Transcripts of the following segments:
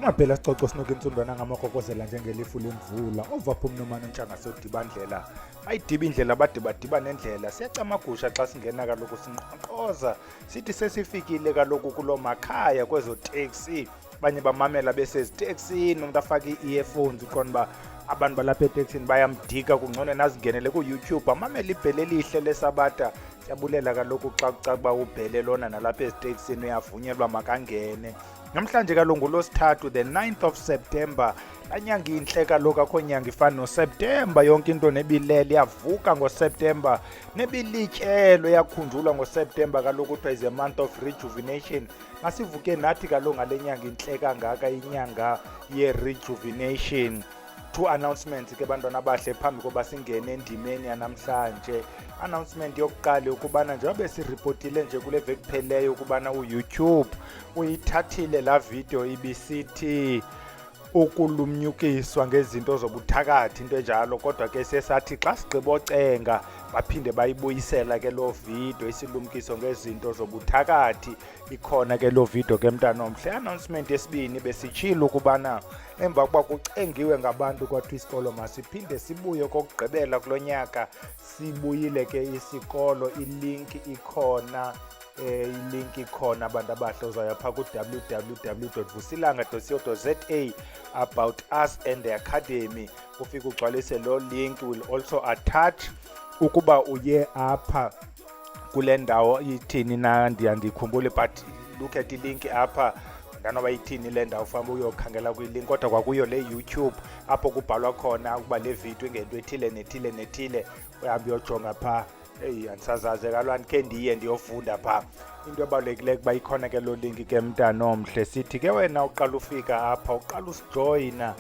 Kumaphela sixoxo sinuka insundwana ngamakhokozela njengelifu lemvula ovapha umnomano ntshanga sodibandlela bayidiba indlela bade badiba nendlela siyacamagusha xa singena kaloku sinqonqoza sithi sesifikile kaloku kulo makhaya kwezo taxi banye bamamela beseziteksini umuntu afaka ii-earphones uqonda abantu balapha eteksini bayamdika kungcono nazingenele ku-YouTube amamela ibhele elihle lesabata siyabulela kaloku xa kucakuba ubhele lona nalapha eziteksini uyavunyelwa makangene. Namhlanje kaloku ngolosithathu the 9th of September lanyanga inhle kaloku akho nyanga ifana noSeptember yonke into nebilele yavuka ngoSeptember nebilityelo yakhunjulwa ngoSeptember kaloku kuthiwa is a month of rejuvenation. Masivuke nathi kaloku ngale nyanga inhle kangaka inyanga ye-rejuvenation. Two announcements ke bantwana abahle phambi koba singene endimeni yanamhlanje. Announcement yokuqala ukubana njengoba sirepotile nje kule veki pheleyo ukubana uYouTube uyithathile la video ibisithi ukulumnyukiswa ngezinto zobuthakathi into enjalo kodwa ke sesathi xa sigqibocenga baphinde bayibuyisela ke lo video isilumkiso ngezinto zobuthakathi ikhona ke lo video ke mntana omhle. Announcement yesibini besitshilo ukubana emva kuba kucengiwe ngabantu kwathiwa isikolo masiphinde sibuye kokugqibela kulonyaka sibuyile ke isikolo ilink ikhona ilink ikhona abantu abahle uzaya pha ku www.vusilanga.co.za about us and the academy ufika ugcwalise lo link will also attach ukuba uye apha kule ndawo ithini na ndiyandikhumbule but look at ilink apha ndanoba ithini le ndawo ufamba uyokhangela kwilink kodwa kwakuyo le YouTube apho kubhalwa khona ukuba le video ingento ethile nethile uhambe uyojonga pha andisazaze kalwani ke ndiye ndiyofunda pha into ebalulekileyo kuba ikhona ke lo link ke mntana omhle sithi ke wena uqala ufika apha uqala usijoyina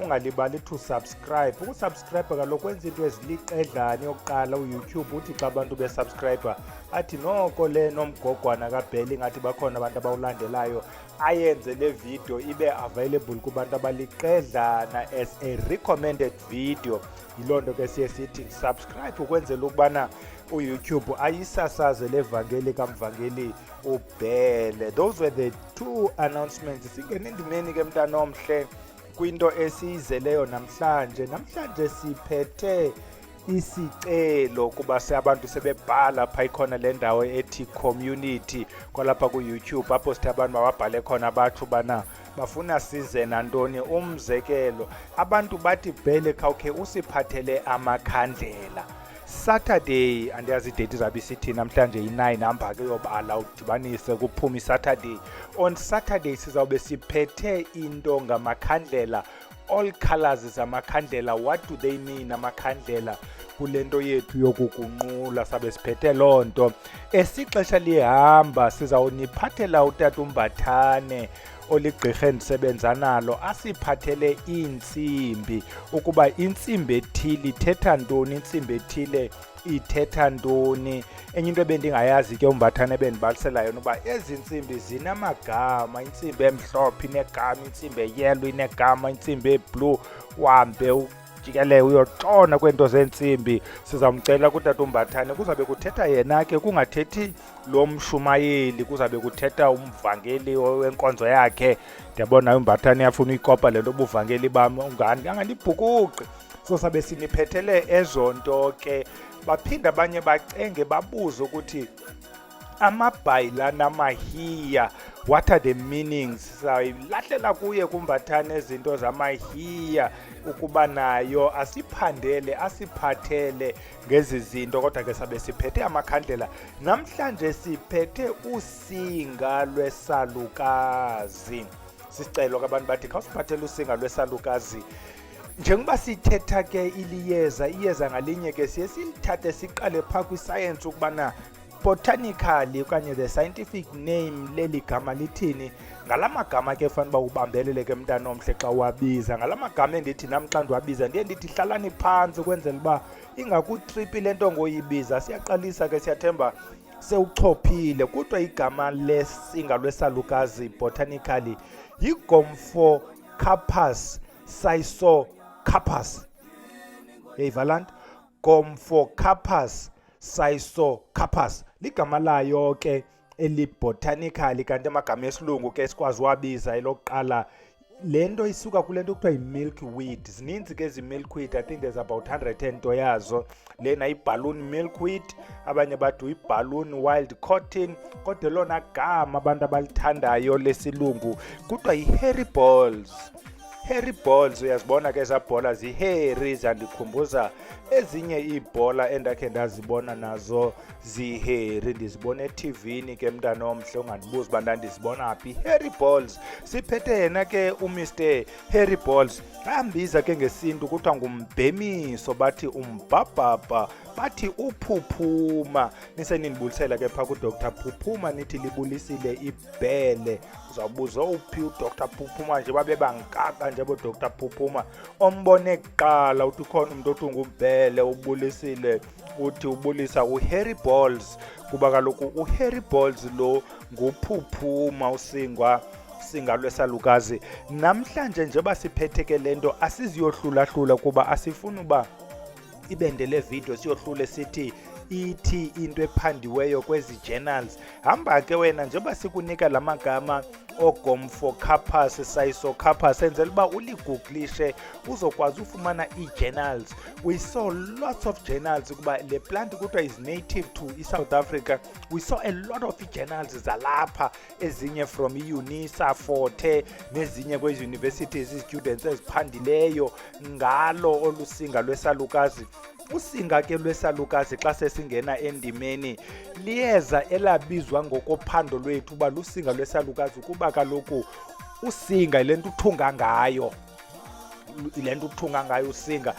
ungalibali to subscribe. Ukusubscribe kaloku kwenza into eziliqedlane yokuqala uYouTube uthi xa abantu besubscribe athi noko le nomgogwana kabheli ngathi bakhona abantu abawulandelayo ayenze le video ibe available kubantu abaliqedlana as a recommended video. Yilonto ke siye sithi subscribe ukwenzela ukubana uYouTube ayisasaze levangeli kamvangeli ubhele. Those were the two announcements. Singene endimeni ke mntana omhle kwinto esiyizeleyo namhlanje siphethe isicelo kuba abantu sebebhala pha ikhona le ndawo ethi community kwalapha ku-YouTube apho sithi abantu mababhale khona bathu bana bafuna size nantoni. Umzekelo abantu bathi bhele khawukhe usiphathele amakhandlela Saturday andiyazi idate izabe isithi namhlanje yi9 hamba ke yobala udibanise kuphuma iSaturday. On Saturday sizawube siphethe into ngamakhandlela all colors zamakhandlela. What do they mean amakhandlela kulento yethu yokugunqula sabe siphethe lonto esixesha lihamba sizawuniphathela utata uMbathane oligqirha endisebenza nalo asiphathele iintsimbi ukuba intsimbi ethile ithetha ntoni intsimbi ethile ithetha ntoni. Enye into ebendingayazi ke uMbathane ebendibalisela yona uba ezi ntsimbi zinamagama. Intsimbi emhlophe inegama, intsimbi eyellow inegama, intsimbi eblue uhambe jikele uyotshona kwento zentsimbi. Sizamcela kutata uMbathane kuzabe kuthetha yena ke kungathethi lo mshumayeli kuzabe kuthetha umvangeli wenkonzo yakhe. Ndiyabona uMbathane yafuna uyikopa lento ubuvangeli bami ungani angandibhukuqi. So sabe siniphethele ezonto ke baphinda abanye bacenge babuze ukuthi amabhayila namahiya what are the meanings. Sayilahlela kuye kuMbathane ezinto zamahiya ukuba nayo asiphandele asiphathele ngezi zinto kodwa ke sabe siphethe amakhandlela. Namhlanje siphethe usinga lwesalukazi. Sicelo kabantu bathi khawusiphathele usinga lwesalukazi. Njengoba sithetha ke iyeza ngalinye ke siye silithathe siqale pha kwiscience ukubana botanically okanye the scientific name leli gama lithini. Ngalamagama ke fanele uba ubambelele ke mntana omhle xa uwabiza. Ngalamagama endithi nam xa ndiwabiza ndiye ndithi hlalani phantsi ukwenzela uba ingakutripi le nto ngoyibiza. Siyaqalisa ke siyathemba sewuchophile. Kuthiwa igama lesinga lwesalukazi botanically yi-Gomphocarpus saisocarpus. Yeyivalanti Gomphocarpus saisocarpus ligama layo ke elibotanically kanti amagama esilungu ke sikwazi wabiza elokuqala lento isuka kule nto kuthiwa yi-milkweed. Zininzi ke ezi-milkweed, I think there's about 100 yazo. Lena yi-balloon milkweed, abanye bathi uyi-balloon wild cotton, kodwa lona gama abantu abalithandayo lesilungu kuthiwa yi-hairy balls. Hairy balls, uyazibona ke zabhola zi-hairy, zandikhumbuza ezinye iibhola endakhe ndazibona nazo zi-hairy. Ndizibona eTV-ni ke mntana omhle, ungandibuzi uba ndandizibona phi. Hairy balls, siphethe yena ke uMr Hairy Balls. Bayambiza ke ngesintu kuthiwa ngumbhemiso, bathi umbhabhabha, bathi uphuphuma. Niseninibulisela ke phaa kuDr Phuphuma nithi libulisile ibhele. Uzawubuza uphi uDr Phuphuma nje babe bankaka nje boDr Phuphuma. Ombone kuqala uthi khona umuntu othi ngumbhele ubulisile, uthi ubulisa uHairy Balls, kuba kaloku uHairy Balls lo nguphuphuma usinga lwesalukazi. Namhlanje njengoba siphethe ke lento asiziyohlula kuba asifuni uba ibendele video siyohlule sithi ithi into ephandiweyo kwezi journals. Hamba ke wena njengoba sikunika la magama Ogomphocapus, Sisocarpus, enzela uba uliguglishe uzokwazi ufumana ii-journals. We saw lots of journals kuba le plant kuthiwa is native to South Africa. We saw a lot of ii-journals zalapha, ezinye from iUNISA, Forte, nezinye kwezi universities ii-students eziphandileyo ngalo olusinga lwesalukazi. Usinga ke lwesalukazi xa sesingena endimeni liyeza elabizwa ngokophando lwethu uba lusinga lwesalukazi, kuba kaloku usinga ile nto uthunga ngayo, usinga.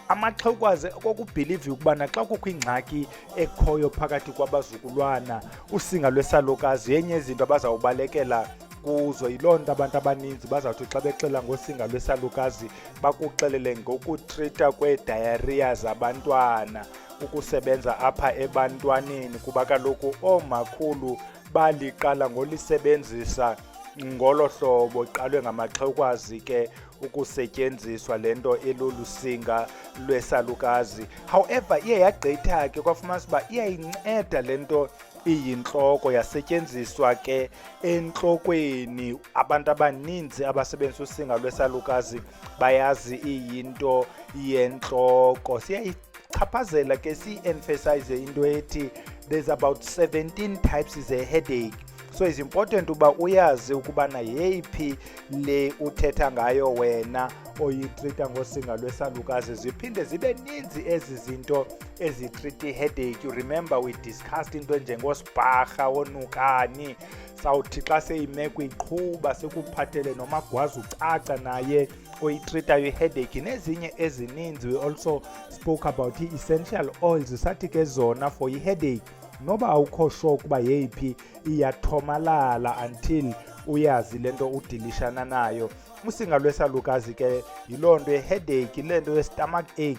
Amaxhewukazi kokubhiliva ukubana xa kukho ingxaki ekhoyo phakathi kwabazukulwana, usinga lwesalukazi yenye izinto abazawubalekela kuzo. Yiloo nto abantu abaninzi bazawuthi xa bexela ngosinga lwesalukazi bakuxelele ngokutrita kwe-diarrhea zabantwana, ukusebenza apha ebantwaneni, kuba kaloku oomakhulu baliqala ngolisebenzisa ngolo hlobo. Iqalwe ngamaxhewukazi ke ukusetyenziswa le nto elolusinga lwesalukazi. However, iye yagqitha ke kwafumanisa uba iyayinceda le nto iyintloko, yasetyenziswa ke entlokweni. Abantu abaninzi abasebenzisa usinga lwesalukazi bayazi iyinto yentloko. Siyayichaphazela ke siyi-emphasize into ethi there's about 17 types ze-headache. So it's important uba uyazi ukubana yeyiphi le uthetha ngayo wena oyitrita ngosinga lwesalukazi. Ziphinde zibe ninzi ezi zinto ezitrita i-headache. You remember we discussed into njengosibharha, onukani. Sawuthi xa seyimeko iqhuba sekuphathele nomagwazi ucaca naye oyitritayo i-headache. Nezinye ezininzi we also spoke about i-essential oils, sathi ke zona for i-headache noba awukho sure ukuba yeyiphi iyathomalala until uyazi lento udilishana nayo. Usinga lwesalukazi ke yiloo nto ye-headache, yile nto ye-stomach ache,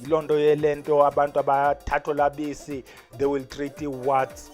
yiloo nto yelento abantu abathatho labisi, they will treat i-warts.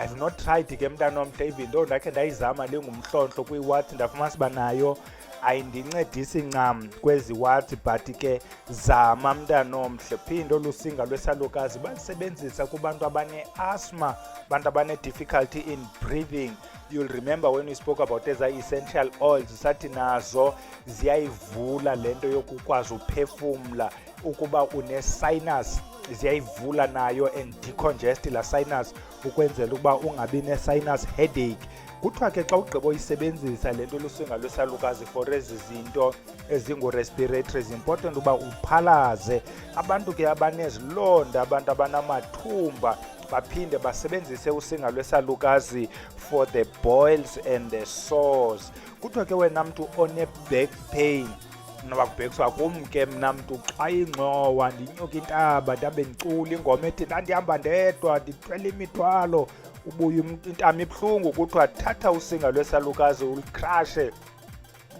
I've not tried ke mntana omhle, even though ndakhe ndayizama lingumhlonhlo kwi-warts, ndafumanisa uba nayo ayindincedisi ncam kwezi warts, but ke zama mntana omhle. Phinde olusinga lwesalukazi balisebenzisa kubantu abane-asthma, abantu abane-difficulty in breathing. You'll remember when we spoke about eza-essential oils, sathi nazo ziyayivula le nto yokukwazi uphefumla. Ukuba une-sinus ziyayivula nayo and decongest la sinus ukwenzela ukuba ungabi ne-sinus headache. Kuthiwa ke xa ugqiba uyisebenzisa le nto lusinga lwesalukazi for ezi zinto ezingu-respiratory, is important uba uphalaze. Abantu ke abanezilonda, abantu abanamathumba, baphinde basebenzise usinga lwesalukazi for the boils and the sores. Kuthiwa ke wena mntu one-back pain, noba kubhekiswa kum ke mna mntu xa ingxowa ndinyuka intaba ndabe ndicula ingoma ethi ndandihamba ndedwa ndithwele imithwalo, ubuye intama ibuhlungu, kuthiwa thatha usinga lwesalukazi ulikrashe,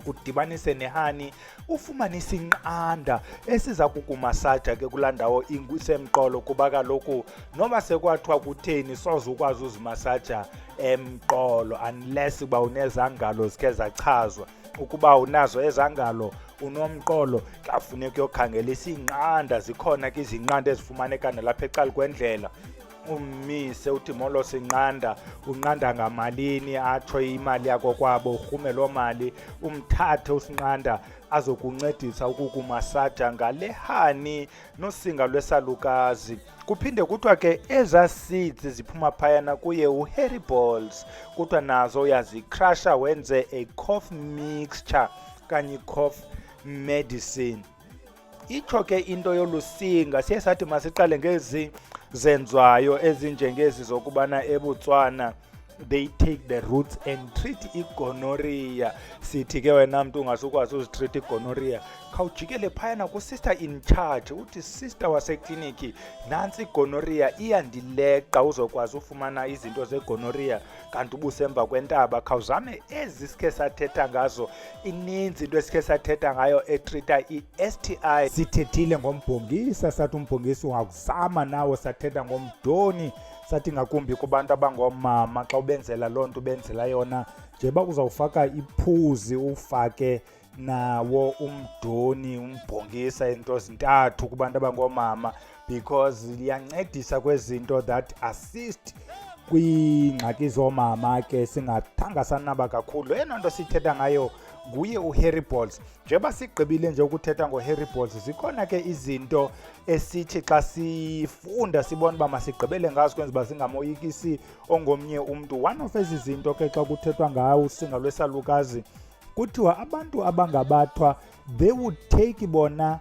udibanise nehani, ufumanise inqanda esiza kukumasaja ke kulaa ndawo isemqolo, kuba kaloku noba sekwathiwa kutheni soze ukwazi uzimasaja emqolo unless uba unezangalo zikhe zachazwa. Ukuba unazo ezangalo unomqolo, kafuneka uyokhangelisa iinqanda. Zikhona ke izinqanda ezifumaneka nalapha ecala kwendlela. ummise uthi molo sinqanda unqanda ngamalini atsho imali yakho kwabo urhume loo mali umthathe usinqanda azokuncedisa ukukumasaja ngale hani nosinga lwesalukazi. Kuphinde kuthiwa ke eza seeds ziphuma phayana kuye uHairy Balls kuthiwa nazo uyazicrusha wenze a cough mixture kanye cough medicine. Itsho ke into yolusinga siye sathi masiqale ngezi zenzwayo ezinjengezi zokubana eBotswana they take the roots and treat igonorrhea. Sithi ke wena mntu ungasukwazi uzitreat igonorrhea khawujikele phayana kusister in charge uthi sister wasekliniki nansi igonorrhea iyandileqa uzokwazi ufumana izinto zegonorrhea kanti ubusemva kwentaba. Khawuzame ezi sikhe sathetha ngazo, ininzi into esikhe sathetha ngayo etreata i-STI. Sithethile ngombhongisa sathi umbhongisi ungakuzama nawe, sathetha ngomdoni sathi ngakumbi kubantu abangomama xa ubenzela loo nto ubenzela yona njeba uzawufaka iphuzi ufake nawo umdoni umbhongisa into zintathu kubantu abangomama because liyancedisa kwezinto that assist kwiingxaki zoomama ke singathanga sanaba kakhulu. Eyona nto sithetha ngayo nguye uHairy Balls. Njeba sigqibile nje ukuthetha ngoHairy Balls zikhona ke izinto esithi xa sifunda sibona uba masigqibele ngazo kwenza uba singamoyikisi ongomnye umntu. One of ezi zinto ke xa kuthethwa ngawo usinga lwesalukazi kuthiwa abantu abangabathwa they would take bona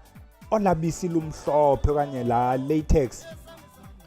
olabisi lumhlophe okanye la latex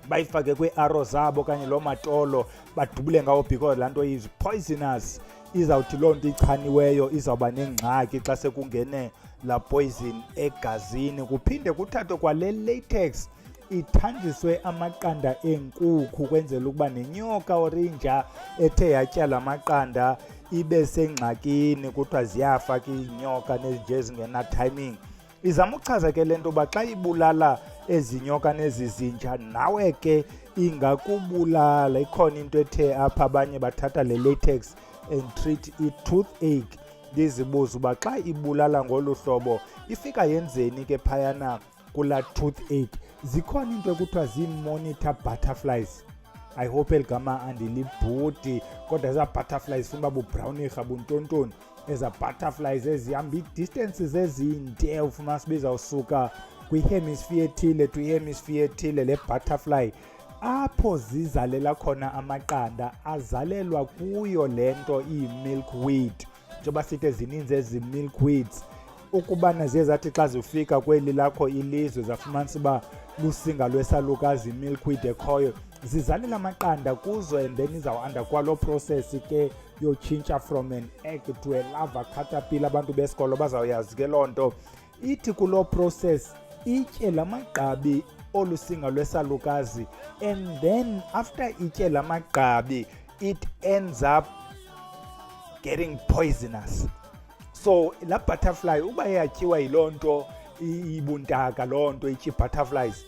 bayifake kwi-arrow zabo kanye loo matolo badubule ngawo because laa nto is poisonous. Izawuthi loo nto ichaniweyo izawuba nengxaki xa sekungene la poison egazini. Kuphinde kuthathwe kwale latex ithanjiswe amaqanda enkukhu kwenzela ukuba nenyoka orinja ethe yatya la maqanda ibe sengxakini kuthiwa ziyafa ke iinyoka nezinje ezingena timing. Izama uchaza ke le nto uba xa ibulala ezi nyoka nezi zinja nawe ke ingakubulala. Ikhona into ethe apha abanye bathatha le latex and treat i-toothache. Ndizibuza uba xa ibulala ngolu hlobo ifika yenzeni ke phayana kula toothache. Zikhona into ekuthiwa zii-monitor butterflies. I hope eligama andilibhudi kodwa eza butterflies funa uba bubrownisha buntontoni. Eza butterflies ezihamba ii-distances ezinde ufuna sibiza usuka kwi-hemisphere ethile to i-hemisphere ethile. Le butterfly apho zizalela khona amaqanda azalelwa kuyo le nto iyi-milkweed. Njengoba sithi zininzi ezi milkweeds ukubana ziye zathi xa zifika kweli lakho ilizwe zafumanisa uba lusinga lwesalukazi milkweed ekhoyo zizalela amaqanda kuzo and then izawuhanda kwaloo process ke yotshintsha from an egg to a larva caterpillar. Abantu besikolo bazawuyazi ke loo nto. Ithi kuloo process itye la magqabi olusinga lwesalukazi and then after itye la magqabi it ends up getting poisonous. So la butterfly uba yatyiwa yiloo nto ibuntaka loo nto ityi butterflies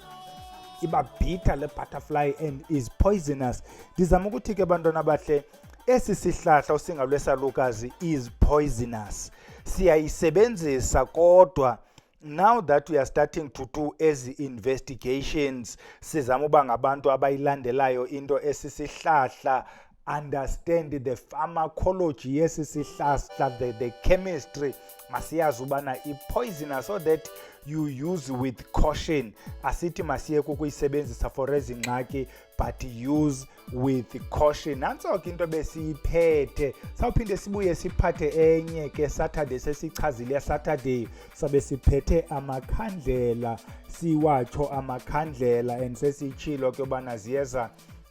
iba bitter le butterfly and is poisonous. Ndizama ukuthi ke bantwana bahle esi sihlahla usinga lwesalukazi is poisonous. Siyayisebenzisa kodwa now that we are starting to do ezi investigations sizama uba ngabantu abayilandelayo into esisihlahla, understand the pharmacology yesi sihlahla, the chemistry, masiyazi ubana i-poisonous so that you use with caution. Asithi masiye kukuyisebenzisa for ezi ngxaki but use with caution. Nantso ke into besiyiphethe. Sawuphinde sibuye siphathe enye ke Saturday sesichazile Saturday sabe siphethe amakhandlela, siwatsho amakhandlela and sesichilo ke bana ziyeza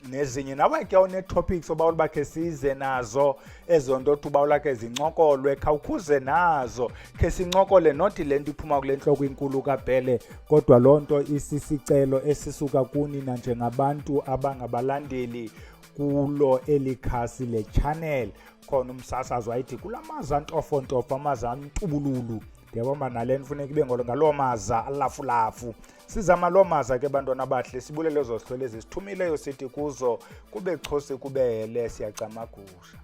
nezinye. Nawe ke une topics obawula bakhe size nazo ezo nto ubawula ke zincokolwe khawukhuze nazo ke sincokole not le nto iphuma kule nhloko inkulu kaBhele kodwa loo nto isisicelo esisuka kuni na njengabantu abangabalandeli kulo elikhasi le channel. Khona umsasazo wayithi kulamaza ntofontofo amaza ntubululu ndiyabona nale nifuna ibe ngaloo maza alafulafu. Sizama loo maza ke bantwana bahle sibulele ezo zihlole ezisithumileyo sithi kuzo kube chosi kube hele siyacamagusha.